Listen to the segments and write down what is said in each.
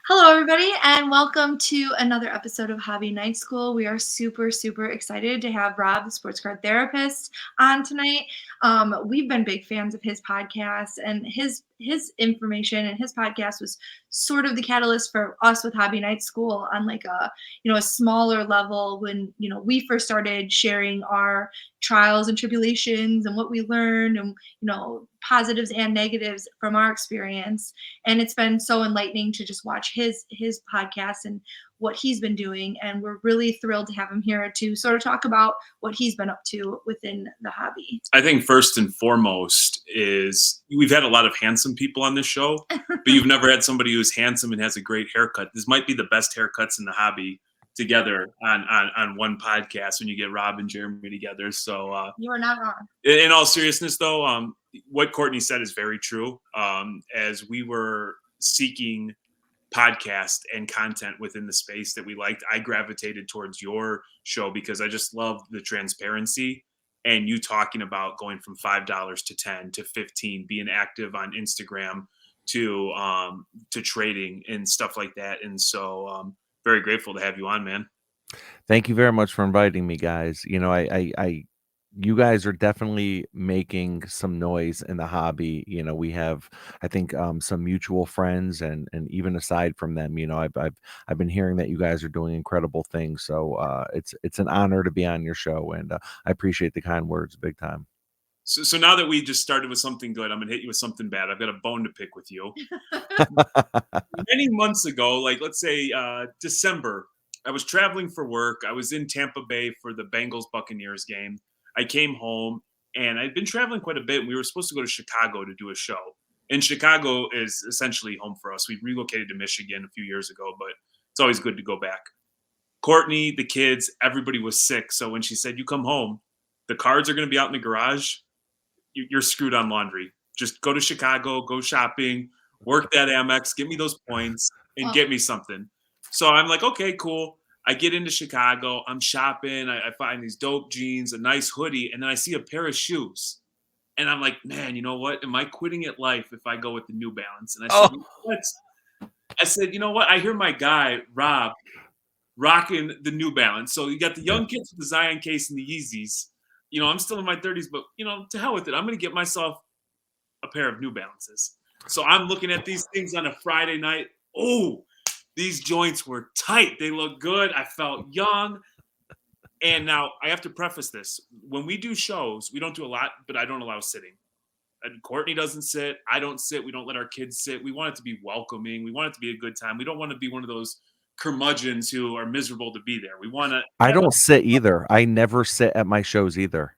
Hello, everybody, and welcome to another episode of Hobby Night School. We are super, super excited to have Rob, the sports card therapist, on tonight. We've been big fans of his podcast, and his information and his podcast was sort of the catalyst for us with Hobby Night School on like a smaller level when we first started sharing our trials and tribulations and what we learned and positives and negatives from our experience, and it's been so enlightening to just watch his podcast and what he's been doing, and we're really thrilled to have him here to sort of talk about what he's been up to within the hobby. I think first and foremost is we've had a lot of handsome people on this show, but you've never had somebody who's handsome and has a great haircut. This might be the best haircuts in the hobby together on one podcast when you get Rob and Jeremy together. So You are not wrong. in all seriousness, though, what Courtney said is very true. As we were seeking podcast and content within the space that we liked, I gravitated towards your show because I just love the transparency and you talking about going from $5 to 10 to 15, being active on Instagram to trading and stuff like that. And so very grateful to have you on, man. Thank you very much for inviting me, guys. You guys are definitely making some noise in the hobby. We have, I think, some mutual friends, and even aside from them, I've been hearing that you guys are doing incredible things. So it's an honor to be on your show, and I appreciate the kind words, big time. So now that we just started with something good, I'm gonna hit you with something bad. I've got a bone to pick with you. Many months ago, like let's say December, I was traveling for work. I was in Tampa Bay for the Bengals Buccaneers game. I came home and I'd been traveling quite a bit. And we were supposed to go to Chicago to do a show. And Chicago is essentially home for us. We relocated to Michigan a few years ago, but it's always good to go back. Courtney, the kids, everybody was sick. So when she said, "You come home, the cards are going to be out in the garage. You're screwed on laundry. Just go to Chicago, go shopping, work that Amex, give me those points, and get me something." So I'm like, okay, cool. I get into Chicago. I'm shopping. I find these dope jeans, a nice hoodie, and then I see a pair of shoes. And I'm like, man, you know what? Am I quitting at life if I go with the New Balance? And I said, what? I said, you know what? I hear my guy, Rob, rocking the New Balance. So you got the young kids with the Zion case and the Yeezys. I'm still in my 30s, but, to hell with it. I'm going to get myself a pair of New Balances. So I'm looking at these things on a Friday night. Oh, these joints were tight. They look good. I felt young. And now I have to preface this. When we do shows, we don't do a lot, but I don't allow sitting. And Courtney doesn't sit. I don't sit. We don't let our kids sit. We want it to be welcoming. We want it to be a good time. We don't want to be one of those curmudgeons who are miserable to be there. We want to. I don't sit either. I never sit at my shows either.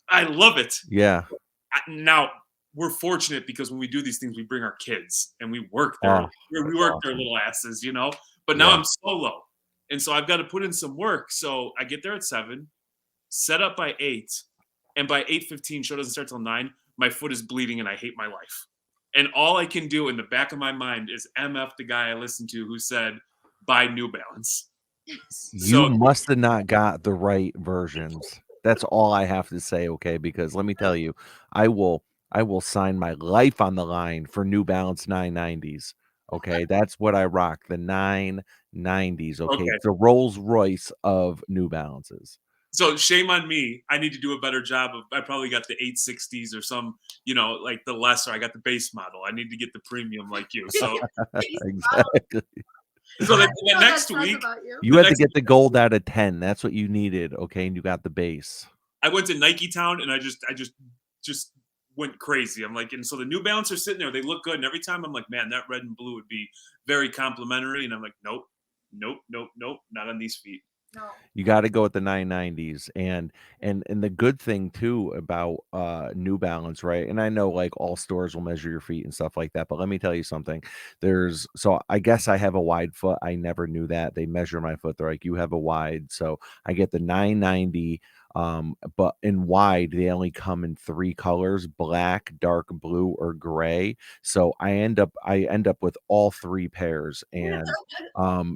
I love it. Yeah. Now, we're fortunate because when we do these things, we bring our kids and we work their little asses, But now I'm solo, and so I've got to put in some work. So I get there at 7, set up by 8, and by 8:15, show doesn't start till 9. My foot is bleeding, and I hate my life. And all I can do in the back of my mind is MF the guy I listened to who said, "Buy New Balance." You must have not got the right versions. That's all I have to say, okay? Because let me tell you, I will sign my life on the line for New Balance 990s. Okay, that's what I rock, the 990s. Okay, it's the Rolls Royce of New Balances. So shame on me. I need to do a better job of. I probably got the 860s or some, like the lesser. I got the base model. I need to get the premium like you. So exactly. So the next week, you had to get the gold out of 10. That's what you needed. Okay, and you got the base. I went to Nike Town and I just went crazy. I'm like, and so the New Balance are sitting there. They look good, and every time I'm like, man, that red and blue would be very complimentary. And I'm like, nope, not on these feet. No. You got to go with the 990s, and the good thing too about New Balance, right? And I know like all stores will measure your feet and stuff like that, but let me tell you something. So I guess I have a wide foot. I never knew that. They measure my foot. They're like, you have a wide, so I get the 990. But in wide, they only come in 3 colors: black, dark blue, or gray. So I end up with all 3 pairs. And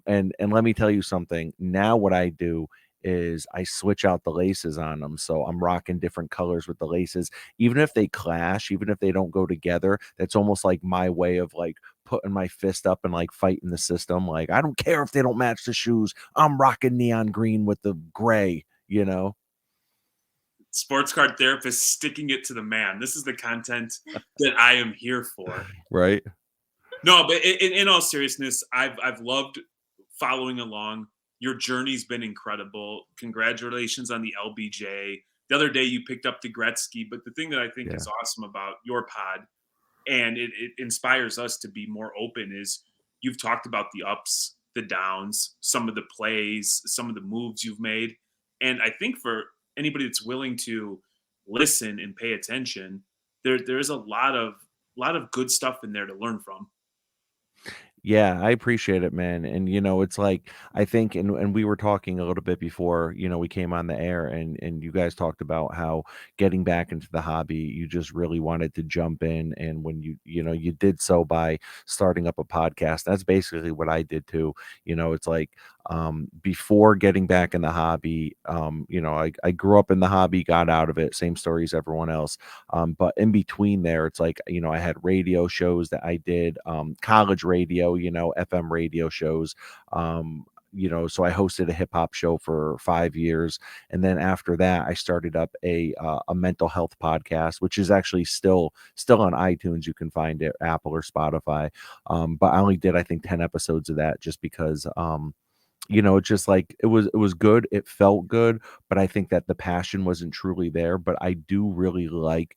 and let me tell you something. Now what I do is I switch out the laces on them. So I'm rocking different colors with the laces. Even if they clash, even if they don't go together, that's almost like my way of like putting my fist up and like fighting the system. Like, I don't care if they don't match the shoes. I'm rocking neon green with the gray, you know? Sports card therapist sticking it to the man. This is the content that I am here for. Right? No, but in all seriousness, I've loved following along. Your journey's been incredible. Congratulations on the LBJ. The other day you picked up the Gretzky, but the thing that I think Yeah. is awesome about your pod, and it inspires us to be more open, is you've talked about the ups, the downs, some of the plays, some of the moves you've made. And I think for anybody that's willing to listen and pay attention, there's a lot of good stuff in there to learn from. Yeah, I appreciate it, man. And it's like I think and we were talking a little bit before, we came on the air and you guys talked about how getting back into the hobby, you just really wanted to jump in and when you did so by starting up a podcast. That's basically what I did too. It's like before getting back in the hobby, I grew up in the hobby, got out of it, same story as everyone else. But in between there, it's like, I had radio shows that I did, college radio, FM radio shows. So I hosted a hip hop show for 5 years. And then after that, I started up a mental health podcast, which is actually still on iTunes. You can find it, Apple or Spotify. But I only did, I think, 10 episodes of that just because, it's just like it was good, it felt good, but I think that the passion wasn't truly there. But I do really like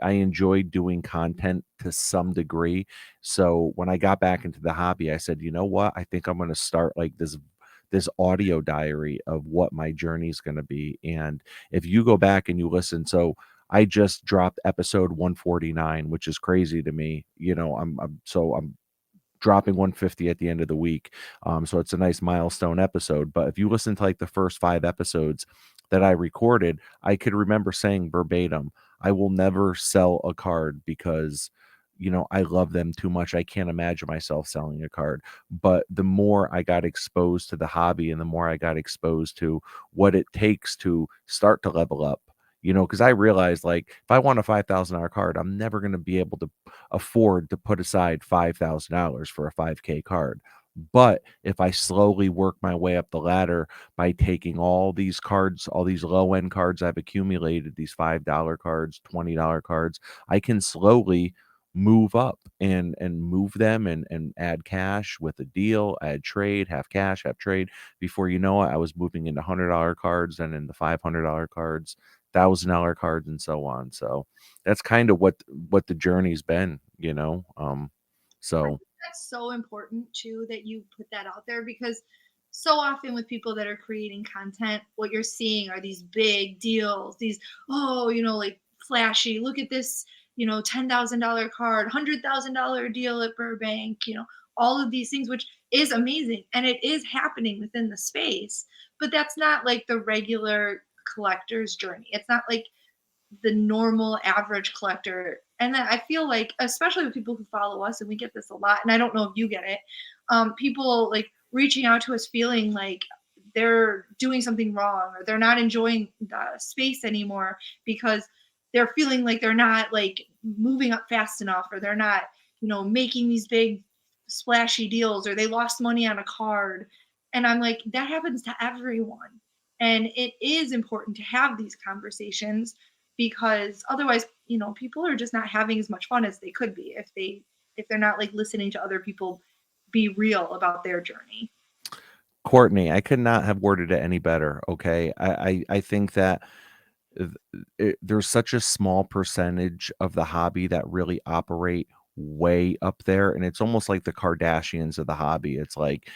I enjoy doing content to some degree. So when I got back into the hobby, I said, you know what? I think I'm gonna start like this audio diary of what my journey is gonna be. And if you go back and you listen, so I just dropped episode 149, which is crazy to me. I'm dropping 150 at the end of the week. So it's a nice milestone episode. But if you listen to like the first 5 episodes that I recorded, I could remember saying verbatim, I will never sell a card because I love them too much. I can't imagine myself selling a card. But the more I got exposed to the hobby and the more I got exposed to what it takes to start to level up, because I realized like if I want a $5,000 card, I'm never going to be able to afford to put aside $5,000 for a 5K card. But if I slowly work my way up the ladder by taking all these cards, all these low end cards I've accumulated, these $5 cards, $20 cards, I can slowly move up and move them and add cash with a deal, add trade, have cash, have trade. Before you know it, I was moving into $100 cards and into $500 cards, $1,000 cards, and so on. So that's kind of what the journey's been, I so think that's so important too that you put that out there because so often with people that are creating content, what you're seeing are these big deals, these, oh, like flashy, look at this, $10,000 card, $100,000 deal at Burbank, all of these things, which is amazing. And it is happening within the space, but that's not like the regular collector's journey. It's not like the normal average collector. And then I feel like, especially with people who follow us, and we get this a lot, and I don't know if you get it, people like reaching out to us feeling like they're doing something wrong or they're not enjoying the space anymore because they're feeling like they're not like moving up fast enough or they're not, making these big splashy deals or they lost money on a card. And I'm like, that happens to everyone. And it is important to have these conversations because otherwise, people are just not having as much fun as they could be if they're not like listening to other people be real about their journey. Courtney, I could not have worded it any better. Okay. I think that th- there's such a small percentage of the hobby that really operate way up there, and it's almost like the Kardashians of the hobby. It's like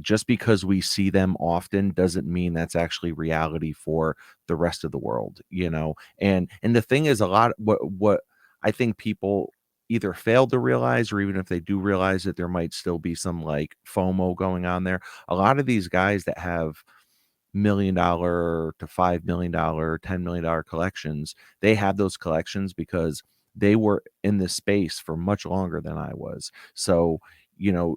just because we see them often doesn't mean that's actually reality for the rest of the world, and the thing is, a lot what I think people either fail to realize, or even if they do realize it, there might still be some like FOMO going on there. A lot of these guys that have $1 million to $5 million, $10 million collections. They have those collections because they were in this space for much longer than I was. So,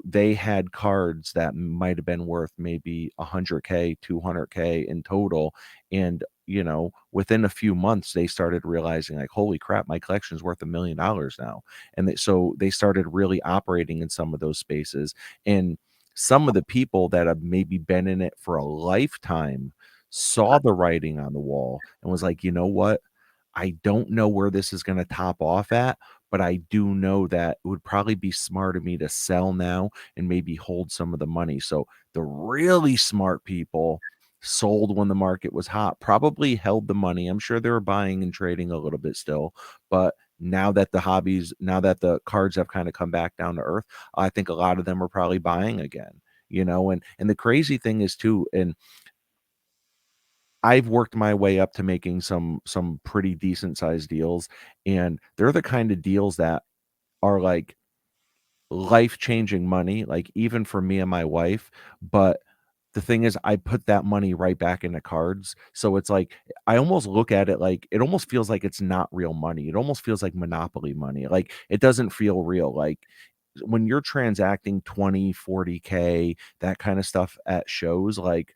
they had cards that might have been worth maybe 100K, 200K in total. And within a few months, they started realizing like, holy crap, my collection is worth $1 million now. And so they started really operating in some of those spaces. And some of the people that have maybe been in it for a lifetime saw the writing on the wall and was like, you know what? I don't know where this is going to top off at, but I do know that it would probably be smart of me to sell now and maybe hold some of the money. So the really smart people sold when the market was hot, probably held the money. I'm sure they were buying and trading a little bit still, but now that the cards have kind of come back down to earth, I think a lot of them are probably buying again, and the crazy thing is too, and I've worked my way up to making some pretty decent sized deals, and they're the kind of deals that are like life-changing money, like even for me and my wife, but the thing is I put that money right back into cards. So it's like I almost look at it like it almost feels like it's not real money. It almost feels like monopoly money. Like it doesn't feel real. Like when you're transacting 20, 40K, that kind of stuff at shows, like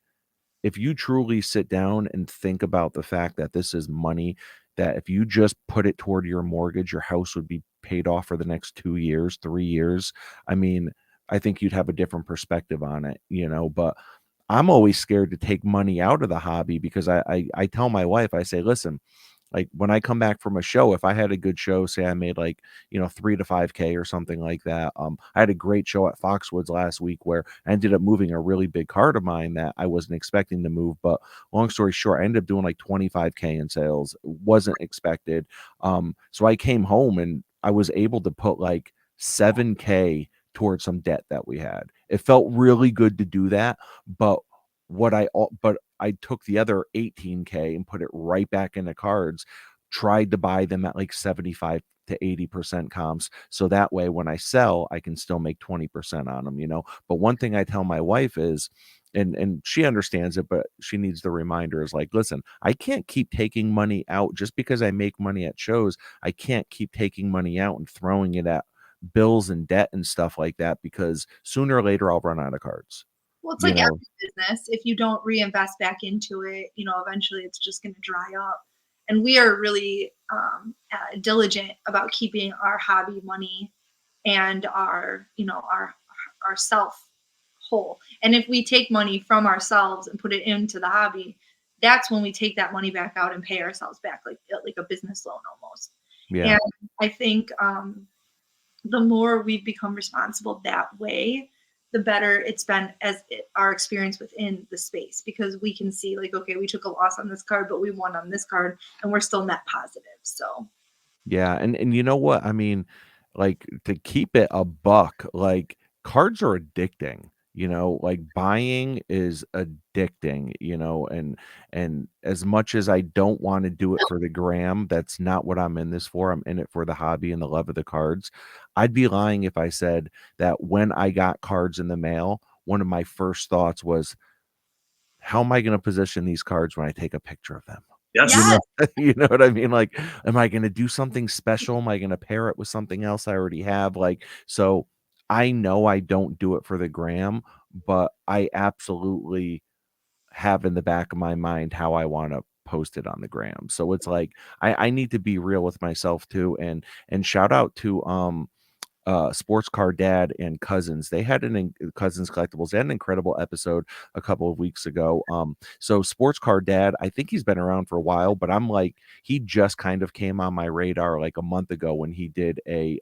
if you truly sit down and think about the fact that this is money that if you just put it toward your mortgage, your house would be paid off for the next 2 years, 3 years. I mean, I think you'd have a different perspective on it, but I'm always scared to take money out of the hobby because I tell my wife, I say, "Listen, like, when I come back from a show, if I had a good show, say I made like, 3 to 5K or something like that. I had a great show at Foxwoods last week where I ended up moving a really big card of mine that I wasn't expecting to move. But long story short, I ended up doing like 25K in sales. Wasn't expected. So I came home and I was able to put like 7K towards some debt that we had. It felt really good to do that, but but I took the other 18K and put it right back into cards, tried to buy them at like 75 to 80% comps. So that way, when I sell, I can still make 20% on them. But one thing I tell my wife is, and she understands it, but she needs the reminder is like, listen, I can't keep taking money out just because I make money at shows. I can't keep taking money out and throwing it at bills and debt and stuff like that because sooner or later I'll run out of cards. Well, it's You like know, every business. If you don't reinvest back into it, eventually it's just going to dry up. And we are really diligent about keeping our hobby money and our self whole. And if we take money from ourselves and put it into the hobby, that's when we take that money back out and pay ourselves back like a business loan almost. yeah. And I think the more we've become responsible that way, the better it's been our experience within the space because we can see like, okay, we took a loss on this card, but we won on this card, and we're still net positive. So Yeah, and you know what? I mean, like, to keep it a buck, like, cards are addicting, like, buying is addicting, and as much as I don't wanna do it for the gram, that's not what I'm in this for, I'm in it for the hobby and the love of the cards. I'd be lying if I said that when I got cards in the mail, one of my first thoughts was, "How am I gonna position these cards when I take a picture of them?" You Yes. know yes. you know what I mean? Like, am I gonna do something special? Am I gonna pair it with something else I already have? Like, so I know I don't do it for the gram, but I absolutely have in the back of my mind how I wanna post it on the gram. So it's like I need to be real with myself too, and shout out to, Sports Car Dad and Cousins. They had Cousins Collectibles. They had an incredible episode a couple of weeks ago. So Sports Car Dad, I think he's been around for a while, but I'm like, he just kind of came on my radar like a month ago when he did a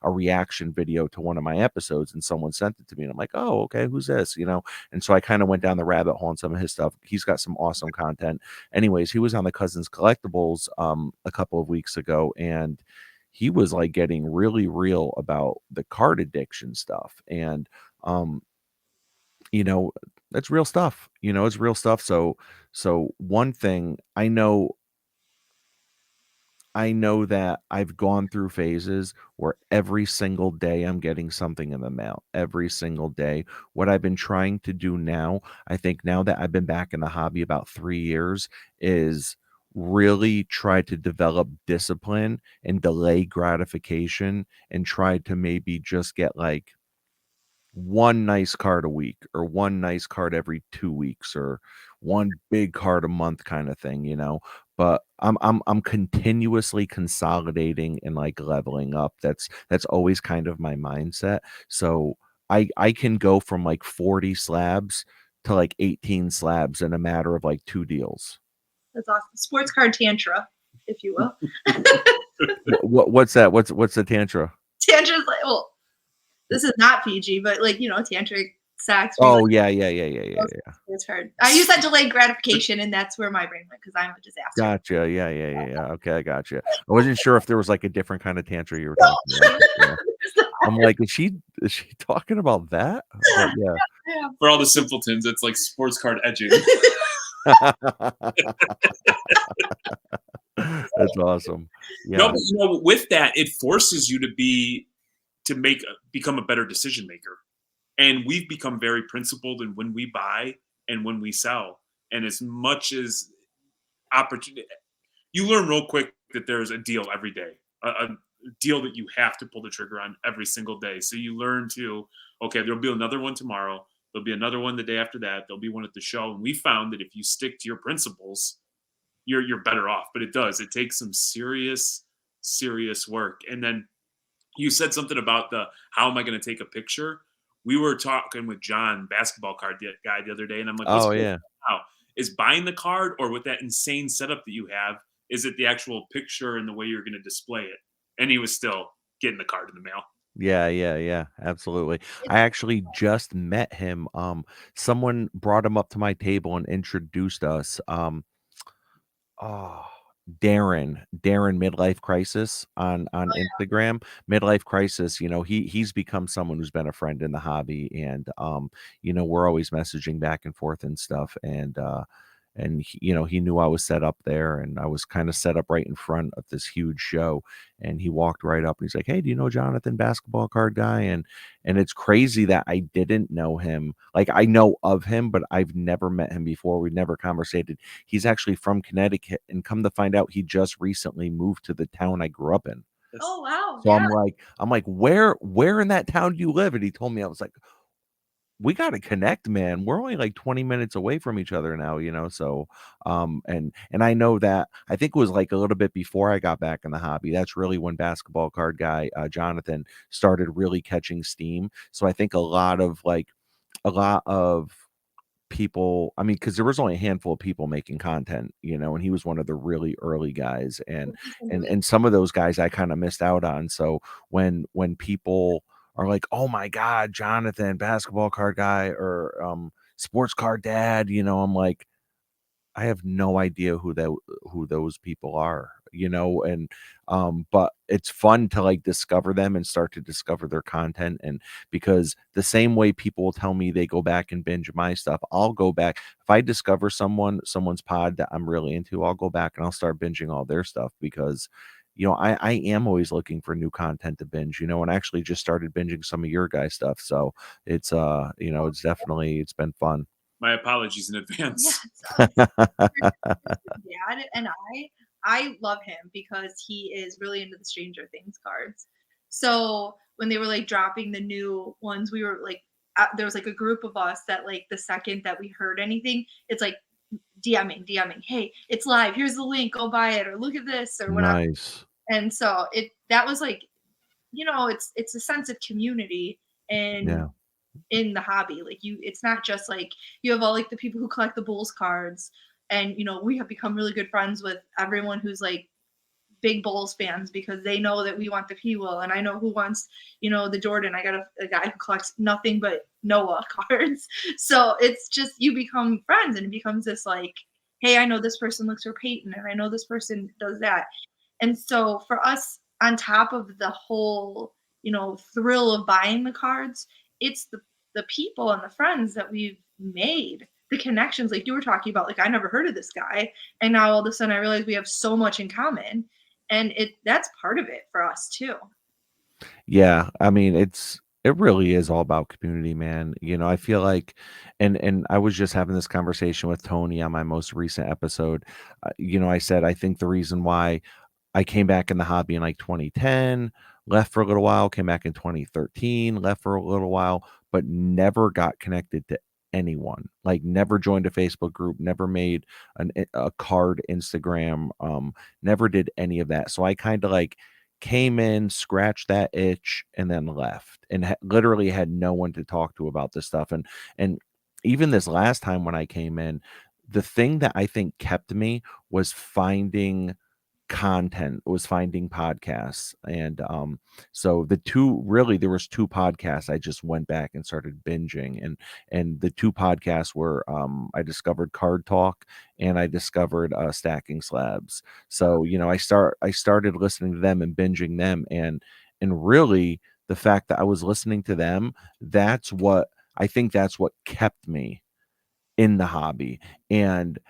reaction video to one of my episodes, and someone sent it to me, and I'm like, oh, okay, who's this? And so I kind of went down the rabbit hole on some of his stuff. He's got some awesome content. Anyways, he was on the Cousins Collectibles a couple of weeks ago, and he was like getting really real about the card addiction stuff. And um you know that's real stuff. It's real stuff. So one thing I know that I've gone through phases where every single day I'm getting something in the mail, every single day. What I've been trying to do now, I think now that I've been back in the hobby about 3 years, is really try to develop discipline and delay gratification and try to maybe just get like one nice card a week or one nice card every 2 weeks or one big card a month kind of thing, you know? But I'm continuously consolidating and, like, leveling up. That's always kind of my mindset. So, I can go from, like, 40 slabs to, like, 18 slabs in a matter of, like, 2 deals. That's awesome. Sports card tantra, if you will. What's that? What's the tantra? Tantra's like, well, this is not PG, but like, tantric sex, we like Oh, yeah. sports card. I use that delayed gratification, and that's where my brain went because I'm a disaster. Gotcha. Yeah. Okay, I gotcha. I wasn't sure if there was, like, a different kind of tantra you were talking about. Yeah. I'm like, is she talking about that? But yeah. Yeah. For all the simpletons, it's like sports card edging. That's awesome. No, Yeah. but with that, it forces you to become a better decision maker. And we've become very principled in when we buy and when we sell. And as much as opportunity, you learn real quick that there's a deal every day, a deal that you have to pull the trigger on every single day. So you learn to, okay, there'll be another one tomorrow. There'll be another one the day after that. There'll be one at the show. And we found that if you stick to your principles, you're better off. But it does. It takes some serious work. And then you said something about the how am I going to take a picture? We were talking with John, basketball card guy, the other day, and I'm like, what's Oh, going yeah. on now? Is buying the card or with that insane setup that you have, is it the actual picture and the way you're going to display it? And he was still getting the card in the mail. Yeah, absolutely. It's I actually just met him. Someone brought him up to my table and introduced us. Oh, Darren Midlife Crisis on Instagram. Midlife Crisis, he's become someone who's been a friend in the hobby, and we're always messaging back and forth and stuff, and he knew I was set up there, and I was kind of set up right in front of this huge show, and he walked right up and he's like, "Hey, do you know Jonathan, basketball card guy?" And it's crazy that I didn't know him. Like, I know of him, but I've never met him before. We've never conversated. He's actually from Connecticut, and come to find out, he just recently moved to the town I grew up in. oh wow, So yeah. I'm like, where in that town do you live? And he told me. I was like, we got to connect, man. We're only like 20 minutes away from each other now, so and I know that, I think it was like a little bit before I got back in the hobby. That's really when basketball card guy Jonathan started really catching steam. So I think a lot of people, I mean, because there was only a handful of people making content, and he was one of the really early guys, and some of those guys I kind of missed out on. So when people are like, "Oh my God, Jonathan, basketball card guy," or sports card dad, I'm like, I have no idea who those people are, and but it's fun to, like, discover them and start to discover their content. And because the same way people will tell me they go back and binge my stuff, I'll go back. If I discover someone's pod that I'm really into, I'll go back and I'll start binging all their stuff, because I am always looking for new content to binge, and I actually just started binging some of your guys' stuff. So it's been fun. My apologies in advance. Yes. Dad and I love him because he is really into the Stranger Things cards. So when they were like dropping the new ones, we were like, there was like a group of us that like the second that we heard anything, it's like DMing, hey, it's live. Here's the link. Go buy it, or look at this, or whatever. Nice. And so that was like, it's a sense of community and Yeah. in the hobby. Like it's not just like you have all like the people who collect the Bulls cards, and we have become really good friends with everyone who's like big Bulls fans because they know that we want the P will, and I know who wants the Jordan. I got a guy who collects nothing but Noah cards. So it's just you become friends, and it becomes this like, hey, I know this person looks for Peyton, and I know this person does that. And so for us, on top of the whole, thrill of buying the cards, it's the people and the friends that we've made, the connections like you were talking about. Like I never heard of this guy, and now all of a sudden I realize we have so much in common, and that's part of it for us too. Yeah, I mean, it really is all about community, man. I feel like, and I was just having this conversation with Tony on my most recent episode. I said I think the reason why I came back in the hobby in like 2010, left for a little while, came back in 2013, left for a little while. but never got connected to anyone. Like never joined a Facebook group, never made a card Instagram, never did any of that. So I kind of like came in, scratched that itch, and then left, and literally had no one to talk to about this stuff. And even this last time when I came in, the thing that I think kept me was finding content, was finding podcasts. And so the two, really there was two podcasts I just went back and started binging. And the two podcasts were I discovered Card Talk, and I discovered Stacking Slabs. So I started listening to them and binging them. And really, the fact that I was listening to them, that's what I think, that's what kept me in the hobby. And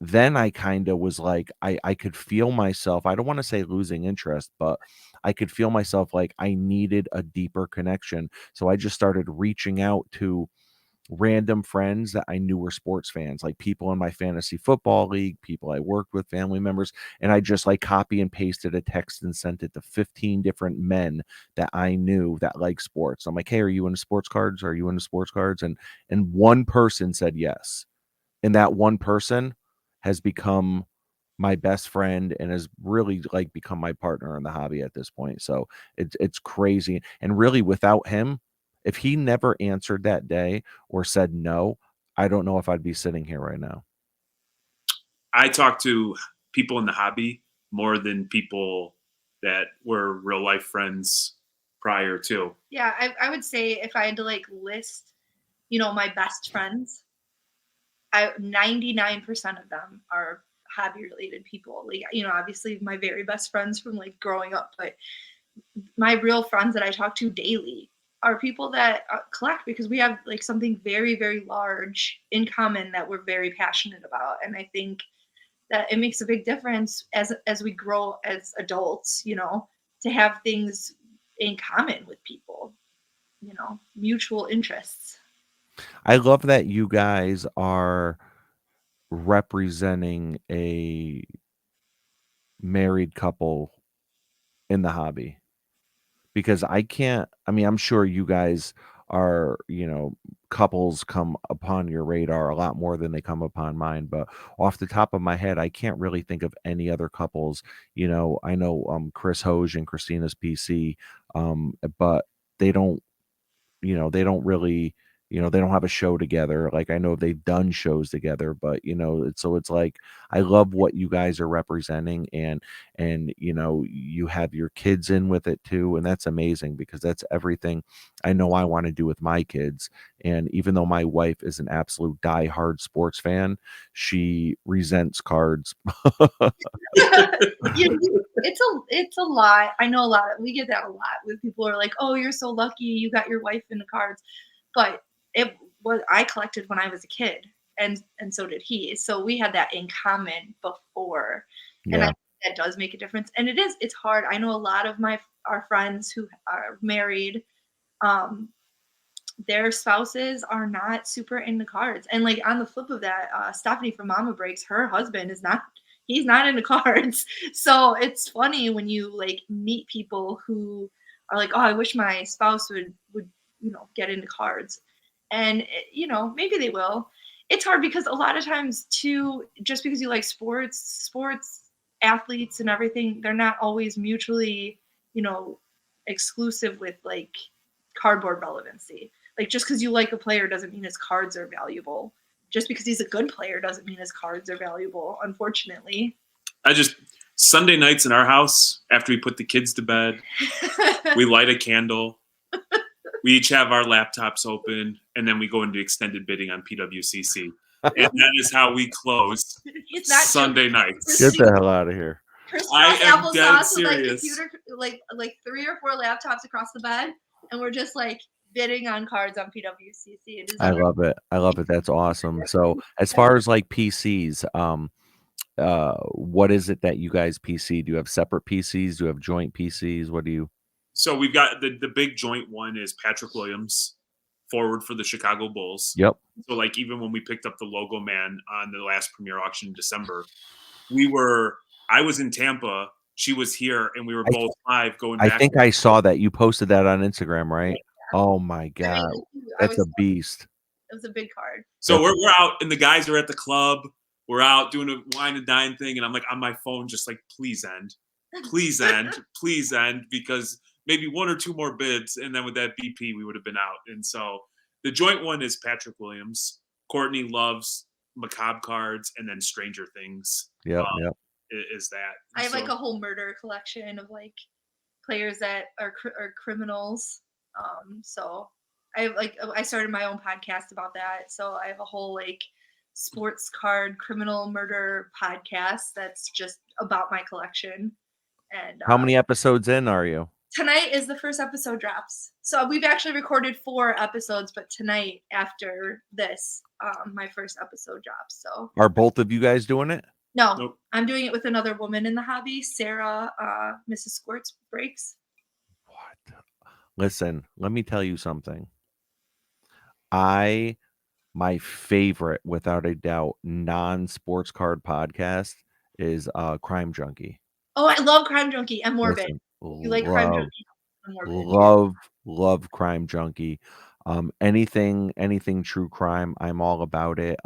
then I kinda was like, I could feel myself, I don't wanna say losing interest, but I could feel myself like I needed a deeper connection. So I just started reaching out to random friends that I knew were sports fans, like people in my fantasy football league, people I worked with, family members, and I just like copy and pasted a text and sent it to 15 different men that I knew that like sports. I'm like, "Hey, are you into sports cards? Are you into sports cards?" And one person said yes. And that one person has become my best friend and has really like become my partner in the hobby at this point. So it's crazy. And really, without him, if he never answered that day or said no, I don't know if I'd be sitting here right now. I talk to people in the hobby more than people that were real life friends prior to. Yeah, I would say if I had to like list, my best friends, 99% of them are hobby related people. Like, obviously my very best friends from like growing up, but my real friends that I talk to daily are people that collect because we have like something very, very large in common that we're very passionate about. And I think that it makes a big difference as we grow as adults, to have things in common with people, mutual interests. I love that you guys are representing a married couple in the hobby. Because I can't, I mean, I'm sure you guys are, couples come upon your radar a lot more than they come upon mine, but off the top of my head, I can't really think of any other couples. I know Chris Hoge and Christina's PC, but they don't they don't really, they don't have a show together. Like I know they've done shows together, but it's like I love what you guys are representing, and you have your kids in with it too, and that's amazing because that's everything I know I want to do with my kids. And even though my wife is an absolute diehard sports fan, she resents cards. It's a lot. I know a lot. We get that a lot with people who are like, "Oh, you're so lucky you got your wife into cards," but it was I collected when I was a kid, and so did he. So we had that in common before, and I Yeah. think that does make a difference. And it's hard. I know a lot of our friends who are married. Um, their spouses are not super into cards. And like on the flip of that, Stephanie from Mama Breaks, her husband is not he's not into cards. So it's funny when you like meet people who are like, oh, I wish my spouse would get into cards. And maybe they will. It's hard because a lot of times too, just because you like sports athletes and everything, they're not always mutually, you know, exclusive with like cardboard relevancy. Like just because you like a player doesn't mean his cards are valuable. Just because he's a good player doesn't mean his cards are valuable, unfortunately. I just Sunday nights in our house after we put the kids to bed, we light a candle. We each have our laptops open, and then we go into extended bidding on PWCC, and that is how we close It's not Sunday nights. Get the hell out of here. I am dead applesauce with like serious. computer, like 3 or 4 laptops across the bed, and we're just like bidding on cards on PWCC. It is I love it. I love it. That's awesome. So as far as like PCs, what is it that you guys PC? Do you have separate PCs? Do you have joint PCs? What do you? So we've got the big joint one is Patrick Williams, forward for the Chicago Bulls. Yep. So like even when we picked up the logo man on the last premier auction in December, I was in Tampa, she was here, and we were both live going I back. think I saw that you posted that on Instagram, right? Yeah. Oh my I mean, god. That's a beast. It was a big card. So we're out, and the guys are at the club. We're out doing a wine and dine thing, and I'm like on my phone, just like, please end, please end, because maybe one or two more bids, and then with that BP, we would have been out. And so the joint one is Patrick Williams. Courtney loves macabre cards, and then Stranger Things. Yep. Is that? I have like a whole murder collection of like players that are criminals. So I started my own podcast about that. So I have a whole like sports card criminal murder podcast that's just about my collection. And how many episodes in are you? Tonight is the first episode drops. So we've actually recorded 4 episodes, but tonight after this, my first episode drops. So are both of you guys doing it? No, Nope. I'm doing it with another woman in the hobby, Sarah, Mrs. Squirts Breaks. What? Listen, let me tell you something. My favorite, without a doubt, non-sports card podcast is Crime Junkie. Oh, I love Crime Junkie and Morbid. Listen, You like Crime love, Junkie and Morbid. love Crime Junkie. Anything true crime, I'm all about it.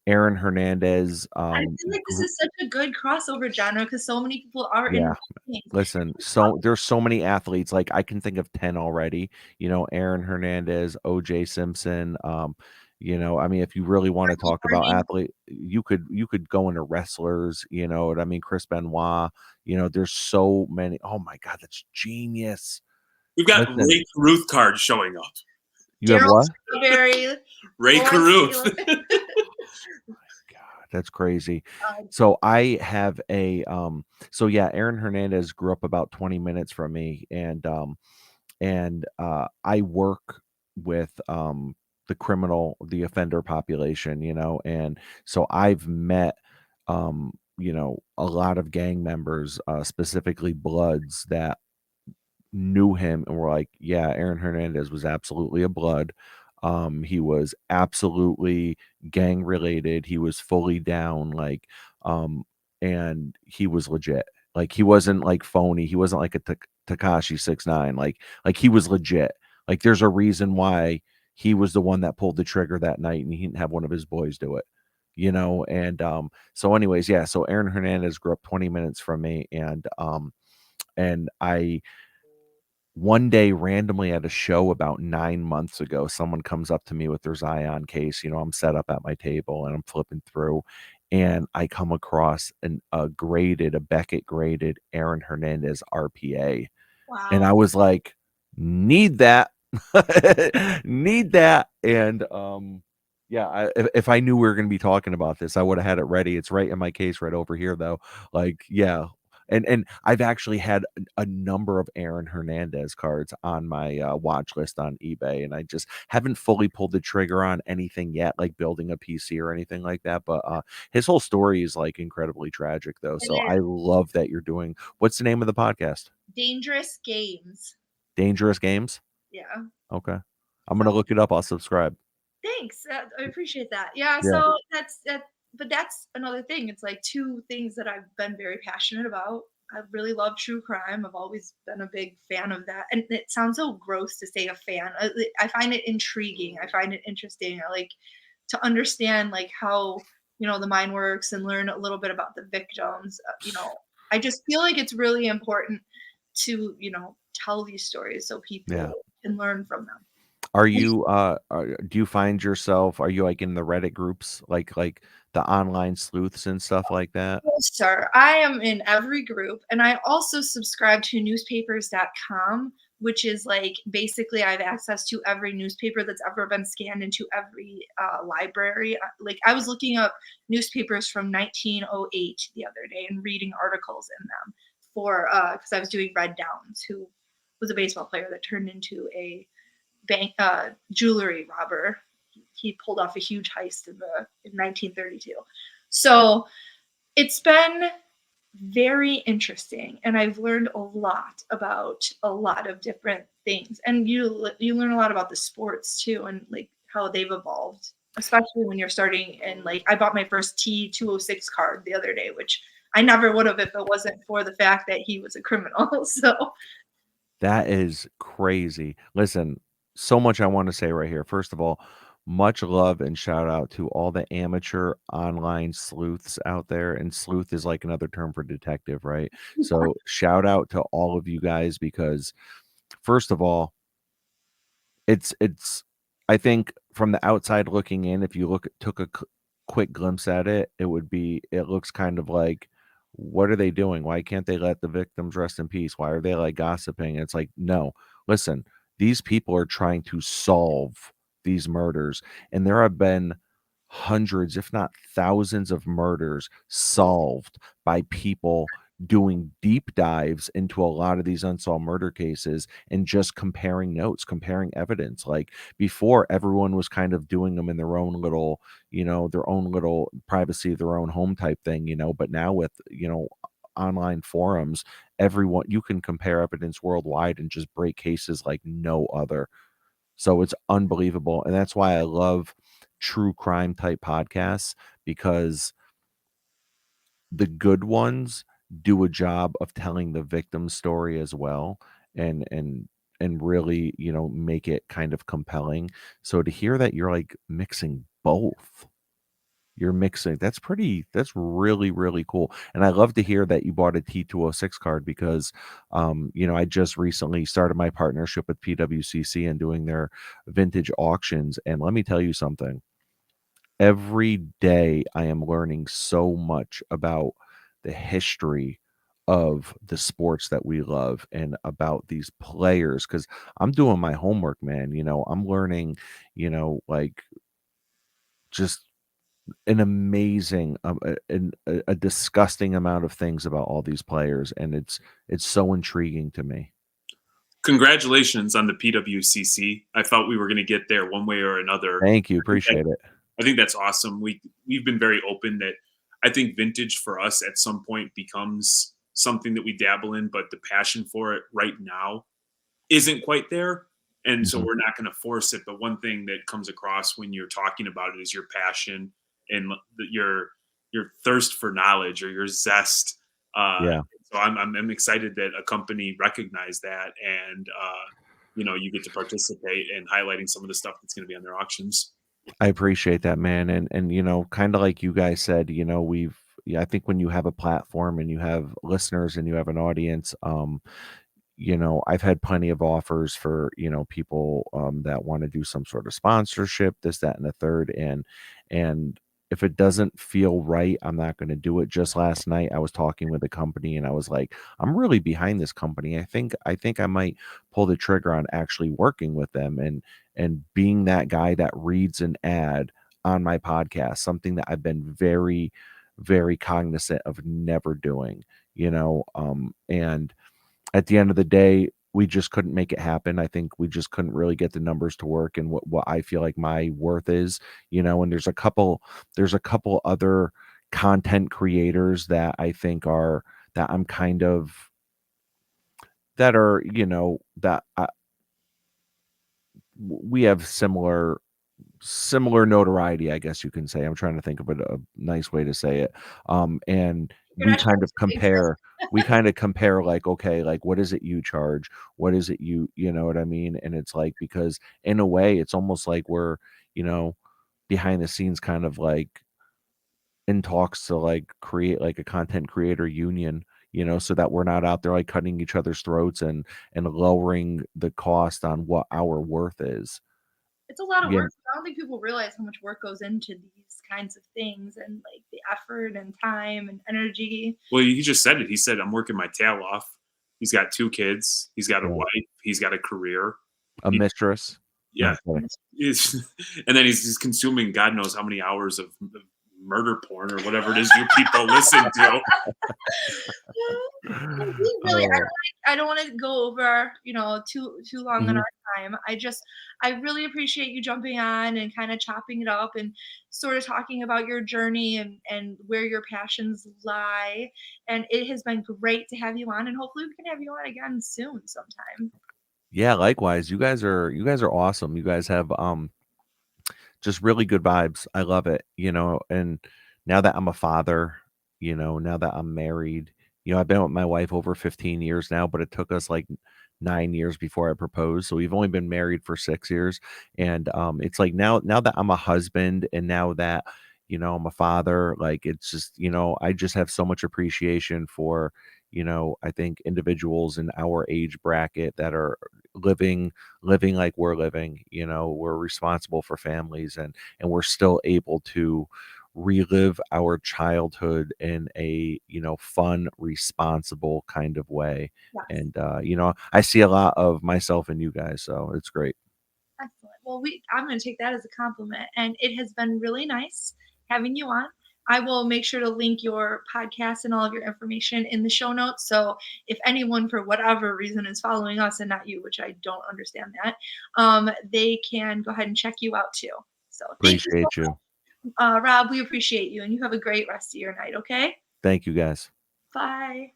Aaron Hernandez. I feel like this is such a good crossover genre because so many people are in Yeah. things. Listen, so there's so many athletes. Like I can think of 10 already. You know, Aaron Hernandez, OJ Simpson. You know, I mean, if you really want to talk about athlete, you could go into wrestlers. You know what I mean? Chris Benoit. You know, there's so many. Oh my God, that's genius. We've got Ray Caruth cards showing up. You have what? Ray Caruth. God, that's crazy. So I have a so yeah, Aaron Hernandez grew up about 20 minutes from me, and I work with the offender population, you know, and so I've met you know, a lot of gang members, specifically Bloods, that knew him and were like, yeah, Aaron Hernandez was absolutely a Blood. He was absolutely gang related. He was fully down, like, and he was legit. Like he wasn't like phony. He wasn't like a Takashi 6ix9ine. Like he was legit. Like there's a reason why he was the one that pulled the trigger that night, and he didn't have one of his boys do it. You know, and so anyways, yeah. So Aaron Hernandez grew up 20 minutes from me, and I one day randomly at a show about 9 months ago, someone comes up to me with their Zion case. You know, I'm set up at my table and I'm flipping through, and I come across a Beckett graded Aaron Hernandez RPA. Wow. And I was like, need that. Need that. And yeah, if I knew we were going to be talking about this, I would have had it ready. It's right in my case right over here though. Like, yeah. And I've actually had a number of Aaron Hernandez cards on my watch list on eBay, and I just haven't fully pulled the trigger on anything yet, like building a PC or anything like that. But his whole story is like incredibly tragic, though. So I love that you're doing. What's the name of the podcast? Dangerous Games. Dangerous Games? Yeah. Okay. I'm gonna look it up. I'll subscribe. Thanks. I appreciate that. Yeah. So that's but that's another thing. It's like 2 things that I've been very passionate about. I really love true crime. I've always been a big fan of that. And it sounds so gross to say a fan. I find it intriguing. I find it interesting. I like to understand like how, you know, the mind works and learn a little bit about the victims. You know, I just feel like it's really important to, you know, tell these stories so people can learn from them. Are you do you find yourself, are you like in the Reddit groups, like the online sleuths and stuff like that? Yes, sir. I am in every group, and I also subscribe to newspapers.com, which is like basically I have access to every newspaper that's ever been scanned into every library. Like I was looking up newspapers from 1908 the other day and reading articles in them for because I was doing Red Downs, who was a baseball player that turned into a bank jewelry robber. He pulled off a huge heist in 1932. So it's been very interesting, and I've learned a lot about a lot of different things. And you learn a lot about the sports too, and like how they've evolved, especially when you're starting. And like I bought my first T206 card the other day, which I never would have if it wasn't for the fact that he was a criminal. So that is crazy. Listen, so much I want to say right here. First of all, much love and shout out to all the amateur online sleuths out there. And sleuth is like another term for detective, right? So shout out to all of you guys because first of all, it's I think from the outside looking in, if you took a quick glimpse at it, it looks kind of like, what are they doing? Why can't they let the victims rest in peace? Why are they like gossiping? It's like, no, listen, these people are trying to solve these murders, and there have been hundreds, if not thousands, of murders solved by people doing deep dives into a lot of these unsolved murder cases and just comparing notes, comparing evidence. Like before, everyone was kind of doing them in their own little, their own little privacy of their own home type thing, but now with, online forums, everyone you can compare evidence worldwide and just break cases like no other. So it's unbelievable, and that's why I love true crime type podcasts because the good ones do a job of telling the victim's story as well and really, make it kind of compelling. So to hear that you're, like, mixing both, that's really, really cool, and I love to hear that you bought a T206 card because, I just recently started my partnership with PWCC and doing their vintage auctions, and let me tell you something. Every day I am learning so much about the history of the sports that we love and about these players because I'm doing my homework, man. I'm learning, like just an amazing, a disgusting amount of things about all these players, and it's so intriguing to me. Congratulations on the PWCC. I felt we were going to get there one way or another. Thank you, I think that appreciate it. I think that's awesome. We've been very open that I think vintage for us at some point becomes something that we dabble in, but the passion for it right now isn't quite there. And so Mhm. we're not going to force it. But one thing that comes across when you're talking about it is your passion and your thirst for knowledge or your zest. Uh, Yeah. so I'm excited that a company recognized that and you get to participate in highlighting some of the stuff that's going to be on their auctions. I appreciate that, man, and, kinda like you guys said, I think when you have a platform and you have listeners and you have an audience, I've had plenty of offers for, people, that wanna do some sort of sponsorship, this, that, and the third, and if it doesn't feel right, I'm not gonna do it. Just last night, I was talking with a company, and I was like, "I'm really behind this company. I think I might pull the trigger on actually working with them and being that guy that reads an ad on my podcast," something that I've been very, very cognizant of never doing, and at the end of the day, we just couldn't make it happen. I think we just couldn't really get the numbers to work and what I feel like my worth is, and there's a couple other content creators that I think are that I'm kind of that are, that we have similar notoriety, I guess you can say. I'm trying to think of a nice way to say it. And You're we not trying kind to of say exist. compare we kind of compare like, okay, like what is it you charge? What is it you know what I mean? And it's like because in a way it's almost like we're, you know, behind the scenes kind of like in talks to like create like a content creator union, so that we're not out there like cutting each other's throats and lowering the cost on what our worth is. It's a lot of Yeah, work. I don't think people realize how much work goes into these kinds of things and like the effort and time and energy. Well, he just said it. He said, "I'm working my tail off." He's got 2 kids. He's got a yeah. wife. He's got a career. A He mistress. No, Yeah. I'm kidding. He's and then he's consuming God knows how many hours of murder porn or whatever it is you people listen to. We really Oh, I don't wanna go over, too long on mhm. our time. I really appreciate you jumping on and kinda chopping it up and sort of talking about your journey and where your passions lie, and it has been great to have you on, and hopefully we can have you on again soon sometime. Yeah, likewise. You guys are awesome. You guys have, just really good vibes. I love it, and now that I'm a father, now that I'm married, I've been with my wife over 15 years now, but it took us like 9 years before I proposed. So we've only been married for 6 years. And it's like now that I'm a husband and now that, I'm a father, like it's just, I just have so much appreciation for, I think individuals in our age bracket that are living like we're living. We're responsible for families and we're still able to relive our childhood in a, fun, responsible kind of way. Yes. And I see a lot of myself in you guys, so it's great. Excellent. Well, I'm going to take that as a compliment, and it has been really nice having you on. I will make sure to link your podcast and all of your information in the show notes. So if anyone, for whatever reason, is following us and not you, which I don't understand that, they can go ahead and check you out too. So thank you so Appreciate you. much, Rob. We appreciate you, and you have a great rest of your night. Okay. Thank you guys. Bye.